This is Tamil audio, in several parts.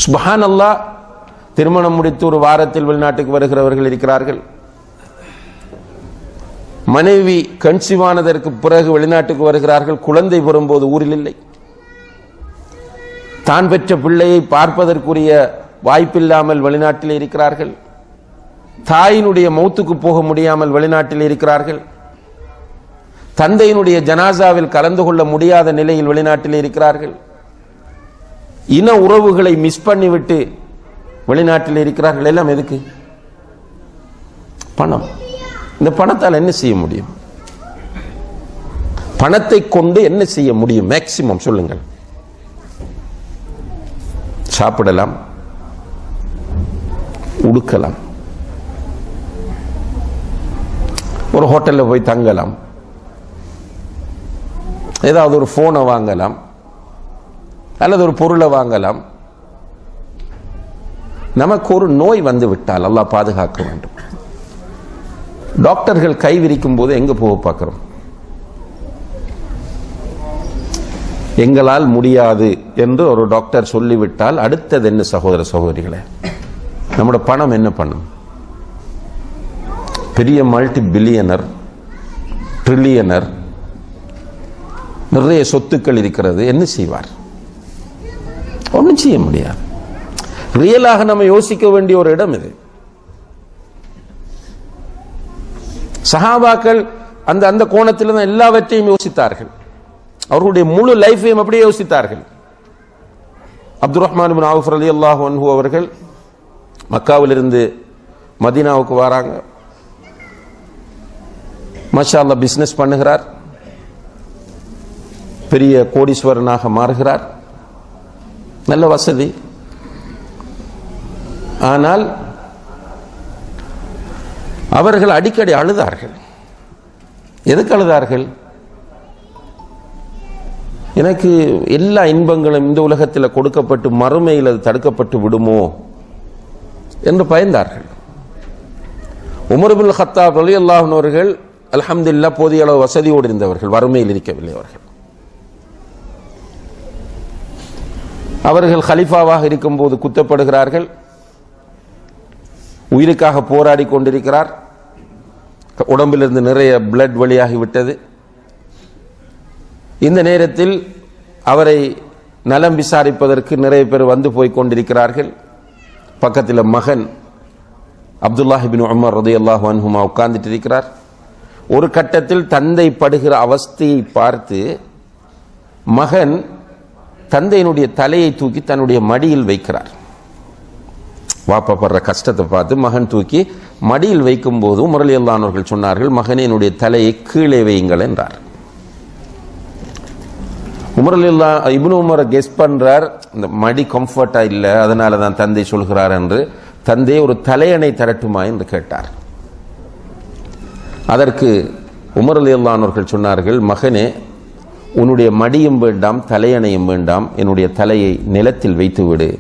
சுப்ஹானல்லாஹ், திருமணம் முடித்து ஒரு வாரத்தில் வெளிநாட்டுக்கு வருகிறவர்கள் இருக்கிறார்கள். மனைவி கன்சீவானதற்கு பிறகு வெளிநாட்டுக்கு வருகிறார்கள். குழந்தை வரும்போது ஊரில் இல்லை. தான் பெற்ற பிள்ளையை பார்ப்பதற்குரிய வாய்ப்பில்லாமல் வெளிநாட்டில் இருக்கிறார்கள். தாயினுடைய மௌத்துக்கு போக முடியாமல் வெளிநாட்டில் இருக்கிறார்கள். தந்தையினுடைய ஜனாசாவில் கலந்து கொள்ள முடியாத நிலையில் வெளிநாட்டில் இருக்கிறார்கள். இன உறவுகளை மிஸ் பண்ணிவிட்டு வெளிநாட்டில் இருக்கிறார்கள். எல்லாம் எதுக்கு? பணம். இந்த பணத்தால் என்ன செய்ய முடியும்? பணத்தை கொண்டு என்ன செய்ய முடியும்? மேக்சிமம் சொல்லுங்கள். சாப்பிடலாம், உடுக்கலாம், ஒரு ஹோட்டல்ல போய் தங்கலாம், ஏதாவது ஒரு போனை வாங்கலாம், அல்லது ஒரு பொருளை வாங்கலாம். நமக்கு ஒரு நோய் வந்து விட்டால் அல்லாஹ் பாதுகாக்க வேண்டும். டாக்டர்கள் கை விரிக்கும் போது எங்க போக பார்க்கிறோம்? எங்களால் முடியாது என்று ஒரு டாக்டர் சொல்லிவிட்டால் அடுத்தது என்ன சகோதர சகோதரிகளே? நம்முடைய பணம் என்ன பண்ணும்? பெரிய மல்டி பில்லியனர், ட்ரில்லியனர், நிறைய சொத்துக்கள் இருக்கிறது. என்ன செய்வார்? ஒன்றும் செய்ய முடியாது. ரியலாக நம்ம யோசிக்க வேண்டிய ஒரு இடம் இது. சஹாபாக்கள் அந்த அந்த கோணத்தில் தான் எல்லாவற்றையும் யோசித்தார்கள். அவர்களுடைய முழு லைஃபையும் அப்படியே யோசித்தார்கள். அப்துர் ரஹ்மான் இப்னு அவுஃப் ரலியல்லாஹு அன்ஹு அவர்கள் மக்காவிலிருந்து மதீனாவுக்கு வராங்க. மாஷா அல்லாஹ் பிசினஸ் பண்ணுகிறார், பெரிய கோடீஸ்வரனாக மாறுகிறார், நல்ல வசதி. ஆனால் அவர்கள் அடிக்கடி அழுதார்கள். எதுக்கு அழுதார்கள்? எனக்கு எல்லா இன்பங்களும் இந்த உலகத்தில் கொடுக்கப்பட்டு மறுமையில் அது தடுக்கப்பட்டு விடுமோ என்று பயந்தார்கள். உமர் இப்னுல் கத்தாப் ரலியல்லாஹு அன்ஹு அவர்கள் அல்ஹம்துலில்லாஹ் போதிய அளவு வசதியோடு இருந்தவர்கள், வறுமையில் இருக்கவில்லை. அவர்கள் கலீஃபாவாக இருக்கும்போது குத்தப்படுகிறார்கள். உயிருக்காக போராடி கொண்டிருக்கிறார். உடம்பிலிருந்து நிறைய பிளட் வெளியாகிவிட்டது. இந்த நேரத்தில் அவரை நலம் விசாரிப்பதற்கு நிறைய பேர் வந்து போய் கொண்டிருக்கிறார்கள். பக்கத்தில் மகன் அப்துல்லாஹ் இப்னு உமர் ரலியல்லாஹு அன்ஹுமா உட்கார்ந்துட்டு இருக்கிறார். ஒரு கட்டத்தில் தந்தை படுகிற அவஸ்தையை பார்த்து மகன் தந்தையினுடைய தலையை தூக்கி தன்னுடைய மடியில் வைக்கிறார். வாப்பா படுற கஷ்டத்தை பார்த்து மகன் தூக்கி மடியில் வைக்கும் போது உமர் ரலியல்லாஹு அன்ஹு அவர்கள் சொன்னார்கள், மகனினுடைய தலையை கீழே வையுங்கள் என்றார். உமர் ரலியல்லாஹு இப்னு உமர் கெஸ் பண்றார், இந்த மடி கம்ஃபர்ட்டா இல்லை, அதனால தான் தந்தை சொல்கிறார் என்று. தந்தை ஒரு தலையணை தரட்டுமா என்று கேட்டார். அதற்கு உமர் ரலியல்லாஹு அன்ஹு அவர்கள் சொன்னார்கள், மகனே, உன்னுடைய மடியும் வேண்டாம், தலையணையும் வேண்டாம், என்னுடைய தலையை நிலத்தில் வைத்து விடு.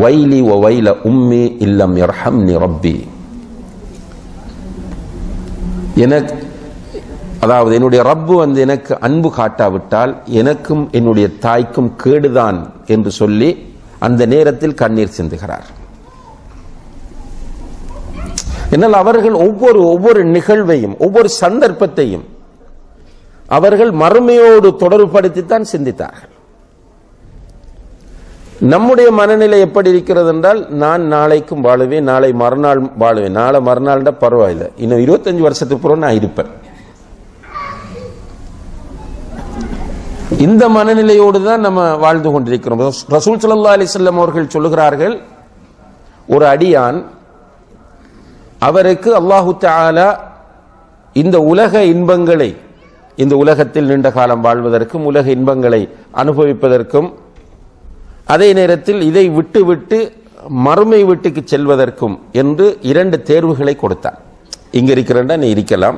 வைலி வ வைல உம்மி இல்லம் யர்ஹம்னி ரப்பி. எனக்கு, அதாவது என்னுடைய ரப்பு எனக்கு அன்பு காட்டாவிட்டால் எனக்கும் என்னுடைய தாய்க்கும் கேடுதான் என்று சொல்லி அந்த நேரத்தில் கண்ணீர் சிந்துகிறார். என்னால் அவர்கள் ஒவ்வொரு நிகழ்வையும் ஒவ்வொரு சந்தர்ப்பத்தையும் அவர்கள் மறுமையோடு தொடர்புபடுத்தித்தான் சிந்தித்தார்கள். நம்முடைய மனநிலை எப்படி இருக்கிறது என்றால், நான் நாளைக்கும் வாழுவேன், நாளை மறுநாள் வாழுவேன், நாளை மறுநாள் பரவாயில்லை, இன்னும் 25 வருஷத்துக்கு பிறகு நான் இருப்பேன். இந்த மனநிலையோடு தான் நம்ம வாழ்ந்து கொண்டிருக்கிறோம். ரசூல் ஸல்லல்லாஹு அலைஹி வஸல்லம் அவர்கள் சொல்லுகிறார்கள், ஒரு அடியான் அவருக்கு அல்லாஹு தஆலா இந்த உலக இன்பங்களை, இந்த உலகத்தில் நீண்ட காலம் வாழ்வதற்கும் உலக இன்பங்களை அனுபவிப்பதற்கும் அதே நேரத்தில் இதை விட்டு மறுமை வீட்டுக்கு செல்வதற்கும் என்று 2 தேர்வுகளை கொடுத்தார். இங்க இருக்கிறண்டா நீ இருக்கலாம்,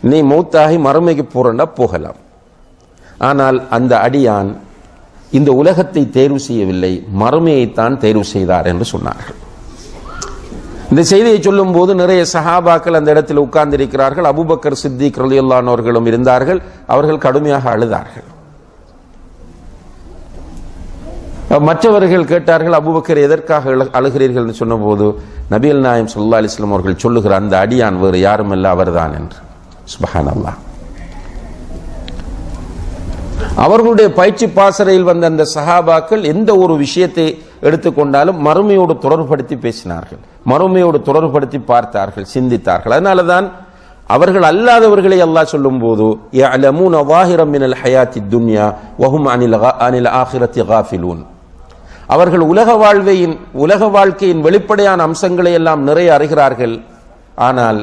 நீ மௌத்தாகி மறுமைக்கு போறண்டா போகலாம். ஆனால் அந்த அடியான் இந்த உலகத்தை தேர்வு செய்யவில்லை, மறுமையைத்தான் தேர்வு செய்தார் என்று சொன்னார்கள். இந்த செய்தியை சொல்லும் போது நிறைய சஹாபாக்கள் அந்த இடத்தில் உட்கார்ந்திருக்கிறார்கள். அபூபக்கர் சித்திக் ரலியல்லாஹு அன்ஹு அவர்களும் இருந்தார்கள். அவர்கள் கடுமையாக அழுதார்கள். மற்றவர்கள் கேட்டார்கள், அபூபக்கர் எதற்காக அழுகிறீர்கள் என்று சொன்னபோது நபிகள் நாயகம் ஸல்லல்லாஹு அலைஹி வஸல்லம் அவர்கள் சொல்லுகிற அந்த அடியான் வேறு யாருமல்ல அவர்தான் என்று. சுப்ஹானல்லாஹ். அவர்களுடைய பயிற்சி பாசறையில் வந்த அந்த சஹாபாக்கள் எந்த ஒரு விஷயத்தை எடுத்துக்கொண்டாலும் மறுமையோடு தொடர்புபடுத்தி பேசினார்கள், மறுமையோடு தொடர்புபடுத்தி பார்த்தார்கள், சிந்தித்தார்கள். அதனாலதான் அவர்கள் அல்லாதவர்களை அல்லாஹ் சொல்லும் போது யஅலமூன ஸாஹிரம் மினல் ஹயாத்தித் துன்யா வஹும் அனில் ஆখিরাতি காஃபிலூன், அவர்கள் உலக வாழ்க்கையின் வெளிப்படையான அம்சங்களை எல்லாம் நிறைய அறிகிறார்கள், ஆனால்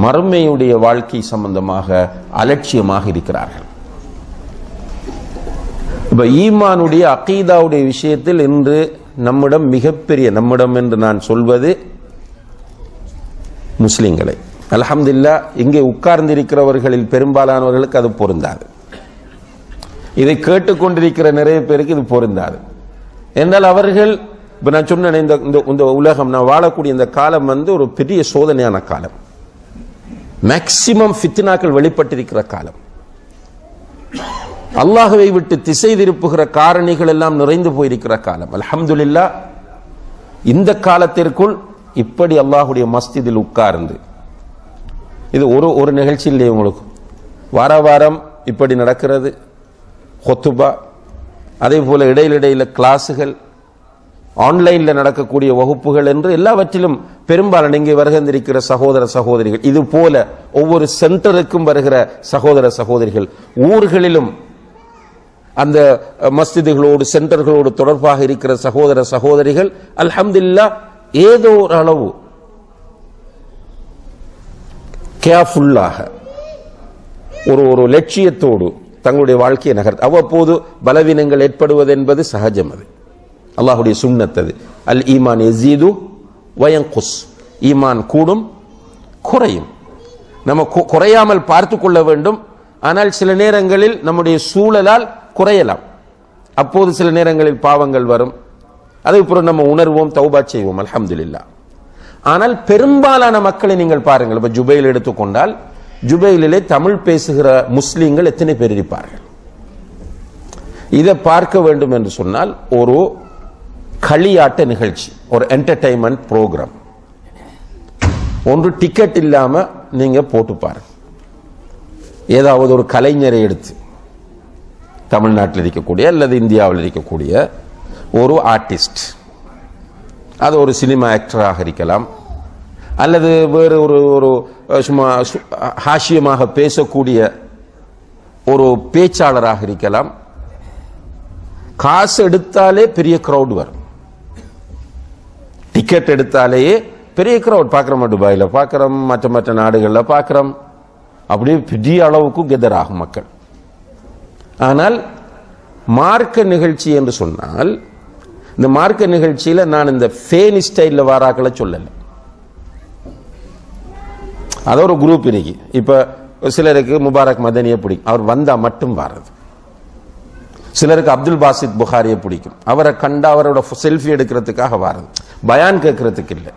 மறுமையுடைய வாழ்க்கை சம்பந்தமாக அலட்சியமாக இருக்கிறார்கள். இப்ப ஈமானுடைய அகீதாவுடைய விஷயத்தில் இன்று நம்மிடம் மிகப்பெரிய, நம்மிடம் என்று நான் சொல்வது முஸ்லிம்களை, அல்ஹம்துலில்லாஹ் இங்கே உட்கார்ந்திருக்கிறவர்களில் பெரும்பாலானவர்களுக்கு அது பொருந்தாது. இதை கேட்டுக்கொண்டிருக்கிற நிறைய பேருக்கு இது பொருந்தாது. என்றால் அவர்கள், இப்ப நான் சொன்னேன், இந்த உலகம் நான் வாழக்கூடிய இந்த காலம் ஒரு பெரிய சோதனையான காலம், மேக்சிமம் ஃபித்னாக்கள் வெளிப்பட்டிருக்கிற காலம், அல்லாஹ்வை விட்டு திசை திருப்புகிற காரணிகள் எல்லாம் நிறைந்து போயிருக்கிற காலம். அல்ஹம்துலில்லாஹ் இந்த காலத்திற்குள் இப்படி அல்லாஹ்வுடைய மஸ்ஜிதில் உட்கார்ந்து, இது ஒரு நிகழ்ச்சி இல்லையே உங்களுக்கு, வார வாரம் இப்படி நடக்கிறது ஹுத்பா, அதே போல இடையில கிளாஸுகள், ஆன்லைன்ல நடக்கக்கூடிய வகுப்புகள் என்று எல்லாவற்றிலும் பெரும்பாலான இங்கே வருகின்ற சகோதர சகோதரிகள், இது போல ஒவ்வொரு சென்டருக்கும் வருகிற சகோதர சகோதரிகள், ஊர்களிலும் அந்த மஸ்ஜிதுகளோடு சென்டர்களோடு தொடர்பாக இருக்கிற சகோதர சகோதரிகள் அல்ஹம்துலில்லாஹ் ஏதோ ஒரு அளவு கேர்ஃபுல்லாக ஒரு லட்சியத்தோடு தங்களுடைய வாழ்க்கையை நகர்த்து. அவ்வப்போது பலவீனங்கள் ஏற்படுவது என்பது சகஜம், அது அல்லாஹ்வுடைய சுன்னத். அது அல் ஈமான் யஸீது வ யன்குஸ், ஈமான் கூடும் குறையும். நம்ம குறையாமல் பார்த்து கொள்ள வேண்டும். ஆனால் சில நேரங்களில் நம்முடைய சூழலால் குறையலாம். அப்போது சில நேரங்களில் பாவங்கள் வரும், அதுக்கப்புறம் நம்ம உணர்வோம், தௌபா செய்வோம், அல்ஹம்துலில்லாஹ். ஆனால் பெரும்பாலான மக்களை நீங்கள் பாருங்கள். இப்ப ஜுபைல் எடுத்துக்கொண்டால், ஜுபைலிலே தமிழ் பேசுகிற முஸ்லிம்கள் எத்தனை பேர் இருப்பார்கள்? இதை பார்க்க வேண்டும் என்று சொன்னால் ஒரு களியாட்ட நிகழ்ச்சி, ஒரு என்டர்டைன்மெண்ட் ப்ரோக்ராம் ஒன்று டிக்கெட் இல்லாம நீங்க போட்டு பாருங்க. ஏதாவது ஒரு கலைஞரை எடுத்து, தமிழ்நாட்டில் இருக்கக்கூடிய அல்லது இந்தியாவில் இருக்கக்கூடிய ஒரு ஆர்டிஸ்ட், அது ஒரு சினிமா ஆக்டராக இருக்கலாம், அல்லது வேறு ஒரு சும்மா ஹாஷியமாக பேசக்கூடிய ஒரு பேச்சாளராக இருக்கலாம். காசு எடுத்தாலே பெரிய கிரௌட் வரும், டிக்கெட் எடுத்தாலேயே பெரிய கிரௌட் பார்க்கிறோம், துபாயில பார்க்கிறோம், மற்ற நாடுகளில் பார்க்கிறோம், அப்படியே பெரிய அளவுக்கு கெதர் ஆகும் மக்கள். ஆனால் மார்க்க நிகழ்ச்சி என்று சொன்னால், இந்த மார்க்க நிகழ்ச்சியில நான் இந்த ஃபேனி ஸ்டைல்ல வாராக்களை சொல்லல. அது ஒரு குரூப் இருக்கு. இப்ப சிலருக்கு முபாரக் மதனியை பிடிக்கும், அவர் வந்தா மட்டும் வாரது. சிலருக்கு அப்துல் பாசித் புகாரியை பிடிக்கும், அவரை கண்டா அவரோட செல்ஃபி எடுக்கிறதுக்காக வாரது, பயான் கேட்கறதுக்கு இல்லை.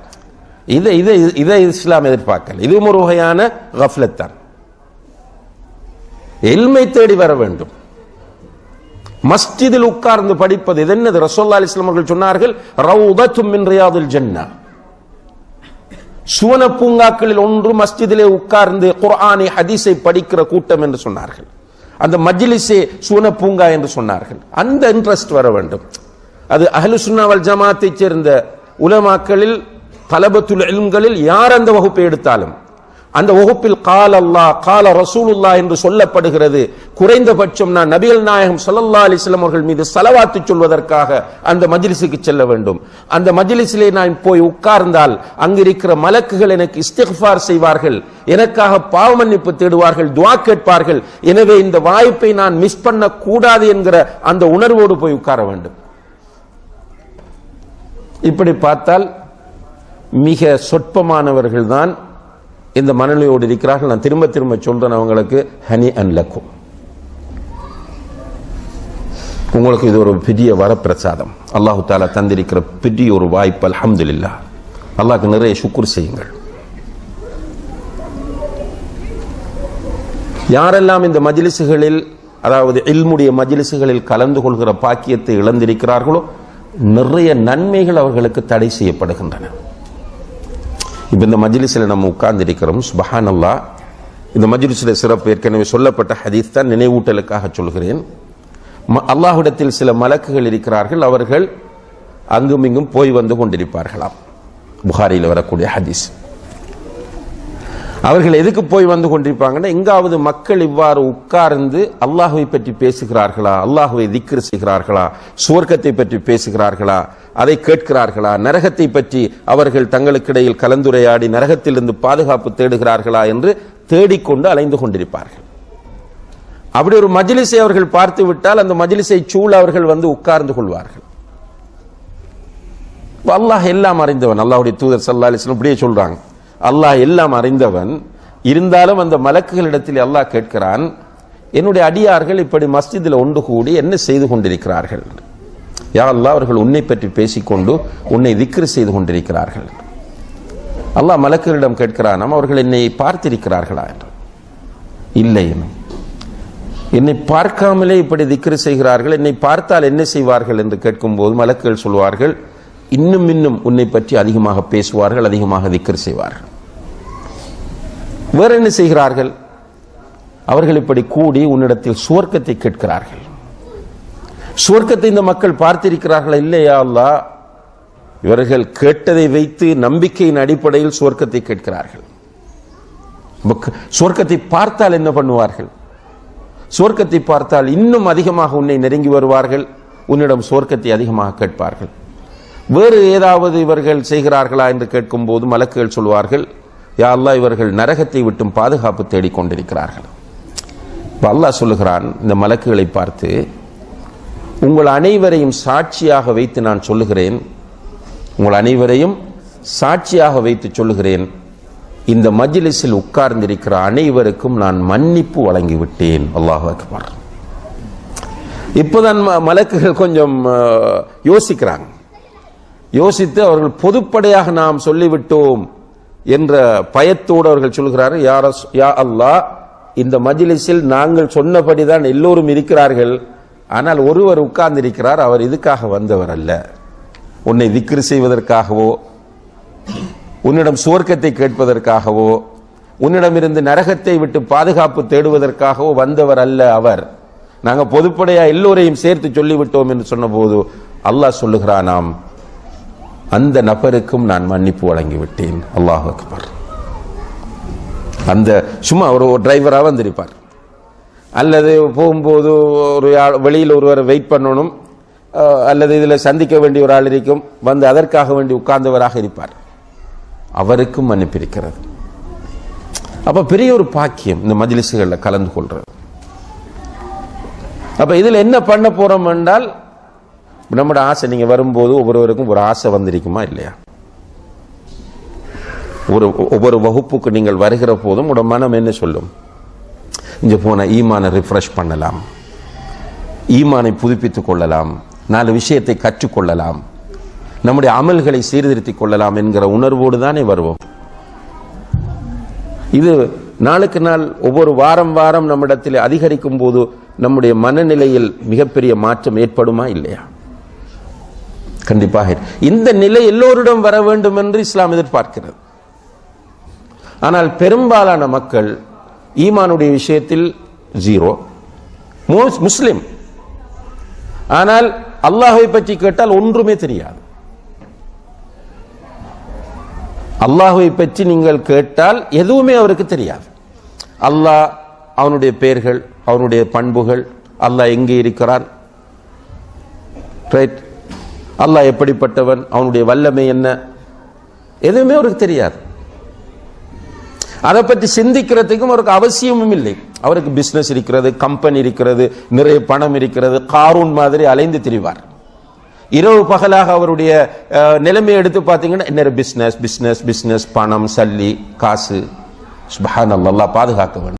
இதை இஸ்லாம் எதிர்பார்க்கல. இதுவும் ஒரு வகையான கஃப்லத் தான். இல்மை தேடி வர வேண்டும். மஸ்ஜிதில் உட்கார்ந்து படிப்பது இது என்னது? ரசூலுல்லாஹி அலைஹி வஸல்லம் அவர்கள் சொன்னார்கள், ரௌதத்தும் மின் ரியாதில் ஜன்னah, சுவன பூங்காக்களில் ஒன்று மஸ்ஜிதிலே உட்கார்ந்து குர்ஆனை ஹதீஸை படிக்கிற கூட்டம் என்று சொன்னார்கள். அந்த மஜ்லிஸே சுவன பூங்கா என்று சொன்னார்கள். அந்த இன்ட்ரெஸ்ட் வர வேண்டும். அது அஹ்லு சுன்னா வல் ஜமாத்தை சேர்ந்த உலமாக்களில், தலபத்துல் இல்ம்களில் யார் அந்த வகுப்பை எடுத்தாலும் அந்த வகுப்பில் கால அல்லாஹ் கால ரசூலுல்லாஹ் என்று சொல்லப்படுகிறது. குறைந்தபட்சம் நான் நபிகள் நாயகம் ஸல்லல்லாஹு அலைஹி வஸல்லம் அவர்கள் மீது ஸலவாத்து சொல்வதற்காக அந்த மஜ்லிஸுக்கு செல்ல வேண்டும். அந்த மஜ்லிஸிலே நான் போய் உட்கார்ந்தால் அங்கிருக்கிற மலக்குகள் எனக்கு இஸ்திக்ஃபார் செய்வார்கள், எனக்காக பாவ மன்னிப்பு தேடுவார்கள், துஆ கேட்பார்கள். எனவே இந்த வாய்ப்பை நான் மிஸ் பண்ண கூடாது என்கிற அந்த உணர்வோடு போய் உட்கார வேண்டும். இப்படி பார்த்தால் மிக சொற்பமானவர்கள் தான் இந்த மனநிலையோடு இருக்கிறார்கள். நான் திரும்ப திரும்ப சொல்றேன் அவங்களுக்கு, ஹனி அன் லக்கும், உங்களுக்கு இது ஒரு பெரிய வரப்பிரசாதம், அல்லாஹு தஆலா தந்திருக்கிற பெரிய ஒரு வாய்ப்பு. அல்ஹம்துலில்லாஹ், அல்லாஹ்க்கு நிறைய ஷுக்ர் செய்யுங்கள். யாரெல்லாம் இந்த மஜ்லிஸுகளில் அதாவது இல்முடைய மஜ்லிஸ்களில் கலந்து கொள்கிற பாக்கியத்தை இழந்திருக்கிறார்களோ நிறைய நன்மைகள் அவர்களுக்கு தடை செய்யப்படுகின்றன. இப்ப இந்த மஜ்லிஸில் நம்ம உட்கார்ந்து இருக்கிறோம். சுப்ஹானல்லாஹ், இந்த மஜ்லிஸில் சிறப்பு ஏற்கனவே சொல்லப்பட்ட ஹதீஸ் தான், நினைவூட்டலுக்காக சொல்கிறேன். அல்லாஹ்விடத்தில் சில மலக்குகள் இருக்கிறார்கள், அவர்கள் அங்கும் இங்கும் போய் வந்து கொண்டிருப்பார்களாம். புகாரியில் வரக்கூடிய ஹதீஸ். அவர்கள் எதுக்கு போய் வந்து கொண்டிருப்பாங்கன்னா, எங்காவது மக்கள் இவ்வாறு உட்கார்ந்து அல்லாஹ்வை பற்றி பேசுகிறார்களா, அல்லாஹ்வை திக்ர் செய்கிறார்களா, சுவர்க்கத்தை பற்றி பேசுகிறார்களா, அதை கேட்கிறார்களா, நரகத்தை பற்றி அவர்கள் தங்களுக்கிடையில் கலந்துரையாடி நரகத்திலிருந்து பாதுகாப்பு தேடுகிறார்களா என்று தேடிக்கொண்டு அலைந்து கொண்டிருப்பார்கள். அப்படி ஒரு மஜ்லிஸை அவர்கள் பார்த்து விட்டால் அந்த மஜ்லிஸை சூழ அவர்கள் வந்து உட்கார்ந்து கொள்வார்கள். அல்லாஹ் எல்லாம் அறிந்தவன். அல்லாஹ்வுடைய தூதர் ஸல்லல்லாஹு அலைஹி வஸல்லம் அப்படியே சொல்றாங்க, அல்லாஹ் எல்லாம் அறிந்தவன். இருந்தாலும் அந்த மலக்குகளிடத்தில் அல்லாஹ் கேட்கிறான், என்னுடைய அடியார்கள் இப்படி மஸ்ஜிதில் ஒன்று கூடி என்ன செய்து கொண்டிருக்கிறார்கள்? யா அல்லாஹ், அவர்கள் உன்னை பற்றி பேசிக்கொண்டு உன்னை திக்ர் செய்து கொண்டிருக்கிறார்கள். அல்லாஹ் மலக்குகளிடம் கேட்கிறானாம், அவர்கள் என்னை பார்த்திருக்கிறார்களா என்று. இல்லை, என்னை பார்க்காமலே இப்படி திக்ர் செய்கிறார்கள், என்னை பார்த்தால் என்ன செய்வார்கள் என்று கேட்கும்போது மலக்குகள் சொல்வார்கள், இன்னும் இன்னும் உன்னை பற்றி அதிகமாக பேசுவார்கள், அதிகமாக திக்ர் செய்வார்கள். வேற என்ன செய்கிறார்கள்? அவர்கள் இப்படி கூடி உன்னிடத்தில் சுவர்க்கத்தை கேட்கிறார்கள். சுவர்க்கத்தை இந்த மக்கள் பார்த்திருக்கிறார்களா? இல்லையா அல்லாஹ், இவர்கள் கேட்டதை வைத்து நம்பிக்கையின் அடிப்படையில் சுவர்க்கத்தை கேட்கிறார்கள். சுவர்க்கத்தை பார்த்தால் என்ன பண்ணுவார்கள்? சுவர்க்கத்தை பார்த்தால் இன்னும் அதிகமாக உன்னை நெருங்கி வருவார்கள், உன்னிடம் சுவர்க்கத்தை அதிகமாக கேட்பார்கள். வேறு ஏதாவது இவர்கள் செய்கிறார்களா என்று கேட்கும் போது மலக்குகள் சொல்வார்கள், யா அல்லாஹ், இவர்கள் நரகத்தை விட்டும் பாதுகாப்பு தேடிக்கொண்டிருக்கிறார்கள். அல்லாஹ் சொல்லுகிறான் இந்த மலக்குகளை பார்த்து, உங்கள் அனைவரையும் சாட்சியாக வைத்து நான் சொல்லுகிறேன், உங்கள் அனைவரையும் சாட்சியாக வைத்து சொல்லுகிறேன், இந்த மஜ்லிஸில் உட்கார்ந்திருக்கிற அனைவருக்கும் நான் மன்னிப்பு வழங்கிவிட்டேன். அல்லாஹ் அக்பர். இப்போதான் மலக்குகள் கொஞ்சம் யோசிக்கிறாங்க. யோசித்து அவர்கள் பொதுப்படையாக நாம் சொல்லிவிட்டோம் என்ற பயத்தோடு அவர்கள் சொல்கிறார்கள், யா அல்லாஹ், இந்த மஜ்லிஸில் நாங்கள் சொன்னபடிதான் எல்லோரும் இருக்கிறார்கள், ஆனால் ஒருவர் உட்கார்ந்திருக்கிறார், அவர் இதுக்காக வந்தவர் அல்ல, உன்னை திக்ர் செய்வதற்காகவோ உன்னிடம் சுவர்க்கத்தை கேட்பதற்காகவோ உன்னிடமிருந்து நரகத்தை விட்டு பாதுகாப்பு தேடுவதற்காகவோ வந்தவர் அல்ல அவர். நாங்கள் பொதுப்படையா எல்லோரையும் சேர்த்து சொல்லிவிட்டோம் என்று சொன்ன போது அல்லாஹ் சொல்லுகிறானாம், அந்த நபருக்கும் நான் மன்னிப்பு வழங்கிவிட்டேன். அல்லாஹ் அக்பர். அந்த சும்மா ஒரு டிரைவராக வந்திருப்பார், அல்லது போகும்போது ஒரு வெளியில் ஒருவர் வெயிட் பண்ணணும், அல்லது இதில் சந்திக்க வேண்டிய ஒரு ஆள் இருக்கும், வந்து அதற்காக வேண்டி உட்கார்ந்தவராக இருப்பார், அவருக்கும் மன்னிப்பிருக்கிறது. அப்ப பெரிய ஒரு பாக்கியம் இந்த மஜ்லிஸ்களில் கலந்து கொள்றது. அப்ப இதில் என்ன பண்ண போறோம் என்றால், நம்முடைய ஆசை, நீங்க வரும்போது ஒவ்வொருவருக்கும் ஒரு ஆசை வந்திருக்குமா இல்லையா? ஒவ்வொரு வகுப்புக்கு நீங்கள் வருகிற போதும் உங்களோட மனம் என்ன சொல்லும்? இங்க போன ஈமானை ரிஃப்ரெஷ் பண்ணலாம், ஈமானை புதுப்பித்துக் கொள்ளலாம், 4 விஷயத்தை கற்றுக்கொள்ளலாம், நம்முடைய அமல்களை சீர்திருத்திக் கொள்ளலாம் என்கிற உணர்வோடு தானே வருவோம். இது நாளுக்கு நாள் ஒவ்வொரு வாரம் வாரம் நம்மிடத்தில் அதிகரிக்கும் போது நம்முடைய மனநிலையில் மிகப்பெரிய மாற்றம் ஏற்படுமா இல்லையா? கண்டிப்பாக. இந்த நிலை எல்லோரிடம் வர வேண்டும் என்று இஸ்லாம் எதிர்பார்க்கிறது. ஆனால் பெரும்பாலான மக்கள் ஈமானுடைய விஷயத்தில் 0, முஸ்லிம், ஆனால் அல்லாஹ்வை பற்றி கேட்டால் ஒன்றுமே தெரியாது. அல்லாஹ்வை பற்றி நீங்கள் கேட்டால் எதுவுமே அவருக்கு தெரியாது. அல்லாஹ், அவனுடைய பெயர்கள், அவனுடைய பண்புகள், அல்லாஹ் எங்கே இருக்கிறான், ரைட், அல்லாஹ் எப்படிப்பட்டவன், அவனுடைய வல்லமை என்ன, எதுவுமே அவருக்கு தெரியாது. அதை பற்றி சிந்திக்கிறதுக்கும் அவருக்கு அவசியமும் இல்லை. அவருக்கு பிசினஸ் இருக்கிறது, கம்பெனி இருக்கிறது, நிறைய பணம் இருக்கிறது, காரூன் மாதிரி அலைந்து திரிவார். இரவு பகலாக அவருடைய நிலைமையை எடுத்து பார்த்தீங்கன்னா என்ன, பிசினஸ் பிசினஸ் பிசினஸ், பணம், சல்லி, காசு. சுப்ஹானல்லாஹ், பாதுகாக்க வேண்டும்.